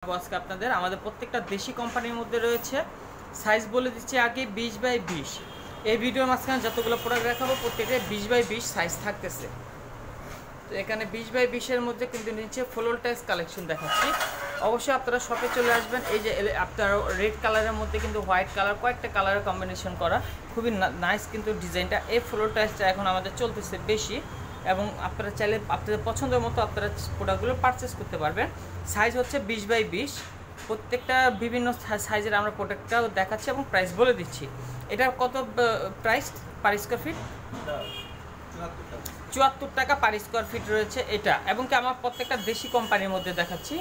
আজকে আপনাদের আমাদের প্রত্যেকটা দেশি কোম্পানির মধ্যে রয়েছে। সাইজ বলে দিচ্ছি আগে 20x20। এই ভিডিওর মাঝখানে যতগুলো প্রোডাক্ট দেখাবো প্রত্যেকটাই 20x20 সাইজ থাকতেছে। তো এখানে 20x20-এর মধ্যে কিন্তু নিচে ফ্লোর টাইলস কালেকশন দেখাচ্ছি। অবশ্যই আপনারা শপে চলে আসবেন। এই যে আপনার রেড কালারের মধ্যে কিন্তু হোয়াইট কালার কয়েকটা কালারের কম্বিনেশন করা, খুবই নাইস কিন্তু ডিজাইনটা। এই ফ্লোর টাইলসটা এখন আমাদের চলতেছে বেশি, এবং আপনারা চাইলে আপনাদের পছন্দের মতো আপনারা প্রোডাক্টগুলো পারচেস করতে পারবেন। সাইজ হচ্ছে 20x20। প্রত্যেকটা বিভিন্ন সাইজের আমরা প্রোডাক্টটাও দেখাচ্ছি এবং প্রাইস বলে দিচ্ছি। এটার কত প্রাইস পার স্কোয়ার ফিট? 74 টাকা পার স্কোয়ার ফিট রয়েছে এটা। এবং কি আমার প্রত্যেকটা দেশি কোম্পানির মধ্যে দেখাচ্ছি।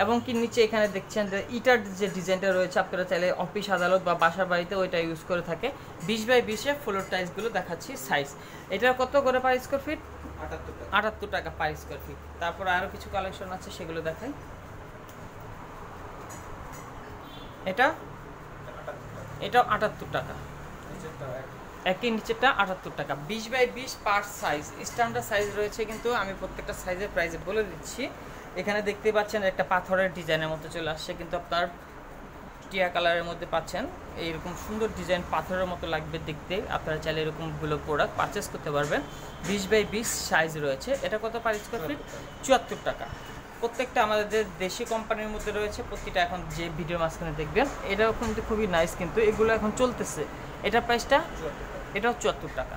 এবং কি নিচে এখানে দেখছেন যে ইটার যে ডিজাইনটা রয়েছে, আপনারা চাইলে অফিস আদালত বা বাসা বাড়িতে ওইটা ইউজ করে থাকে। 20x20-এ ফ্লোর টাইলসগুলো দেখাচ্ছি সাইজ। এটার কত করে পার স্কোয়ার ফিট? 78 টাকা পার স্কোয়ার ফিট। তারপর আরও কিছু কালেকশন আছে, সেগুলো দেখাই। এটা 78 টাকা, একই নিচেরটা 78 টাকা। 20x20 পার সাইজ স্ট্যান্ডার্ড সাইজ রয়েছে, কিন্তু আমি প্রত্যেকটা সাইজের প্রাইস বলে দিচ্ছি। এখানে দেখতে পাচ্ছেন একটা পাথরের ডিজাইনের মতো চলে আসছে, কিন্তু আপনার টিয়া কালারের মধ্যে পাচ্ছেন। এইরকম সুন্দর ডিজাইন পাথরের মতো লাগবে দেখতে, আপনারা চাইলে এরকমগুলো প্রোডাক্ট পারচেস করতে পারবেন। 20x20 সাইজ রয়েছে। এটা কত পার স্কোয়ার ফিট? 74 টাকা। প্রত্যেকটা আমাদের দেশি কোম্পানির মধ্যে রয়েছে। প্রতিটা এখন যে ভিডিও মাঝখানে দেখবেন এটাও কিন্তু খুবই নাইস, কিন্তু এগুলো এখন চলতেছে। এটার প্রাইসটা এটাও 74 টাকা।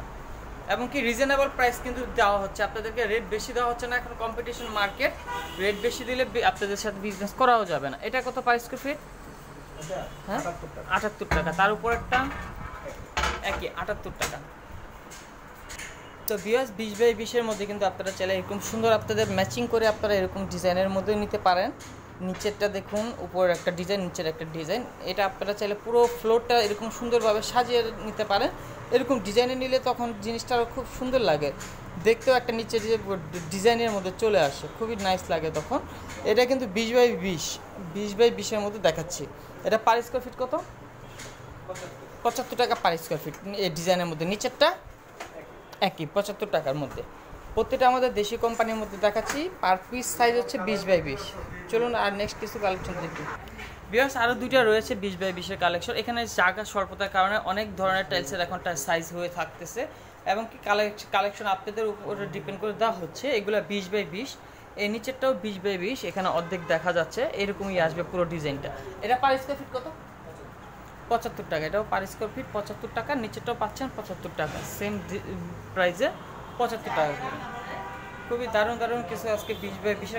এবং কি রিজনেবল প্রাইস কিন্তু দেওয়া হচ্ছে আপনাদেরকে, রেট বেশি দেওয়া হচ্ছে না। এখন কম্পিটিশন মার্কেট, রেট বেশি দিলে আপনাদের সাথে বিজনেস করাও যাবে না। এটা কত পার স্কোয়ার ফিট? হ্যাঁ 78 টাকা। তার উপর একটা একই 78 টাকা। তো ভিউয়ার্স 20x20-এর মধ্যে কিন্তু আপনারা চাইলে এরকম সুন্দর আপনাদের ম্যাচিং করে আপনারা এরকম ডিজাইনের মধ্যে নিতে পারেন। নিচেরটা দেখুন, উপর একটা ডিজাইন, নিচের একটা ডিজাইন। এটা আপনারা চাইলে পুরো ফ্লোরটা এরকম সুন্দরভাবে সাজিয়ে নিতে পারেন। এরকম ডিজাইনে নিলে তখন জিনিসটা আরও খুব সুন্দর লাগে দেখতেও, একটা নিচের যে ডিজাইনের মধ্যে চলে আসে, খুবই নাইস লাগে তখন। এটা কিন্তু 20x20-এর মধ্যে দেখাচ্ছি। এটা পার স্কোয়ার ফিট কত? 75 টাকা পার স্কোয়ার ফিট এই ডিজাইনের মধ্যে। নিচেরটা একই 75 টাকার মধ্যে। প্রত্যেকটা আমাদের দেশি কোম্পানির মধ্যে দেখাচ্ছি। পার পিস সাইজ হচ্ছে 20x20। চলুন আর নেক্সট কিছু কালেকশন দেখি। ভিউয়ার্স আরও দুইটা রয়েছে 20x20-এর কালেকশন। এখানে জায়গা স্বল্পতার কারণে অনেক ধরনের টাইলসের এখন সাইজ হয়ে থাকতেছে, এবং কি কালেকশন আপনাদের উপরে ডিপেন্ড করে দেওয়া হচ্ছে। এগুলো 20x20। এই নিচেরটাও 20x20, এখানে অর্ধেক দেখা যাচ্ছে, এরকমই আসবে পুরো ডিজাইনটা। এটা পার স্কোয়ার ফিট কত? 75 টাকা। এটাও পার স্কোয়ার ফিট 75 টাকা। নিচেরটাও পাচ্ছেন 75 টাকা, সেম প্রাইসে 75 টাকা করে। খুবই দারুণ দারুণ কিছু আজকে 20x20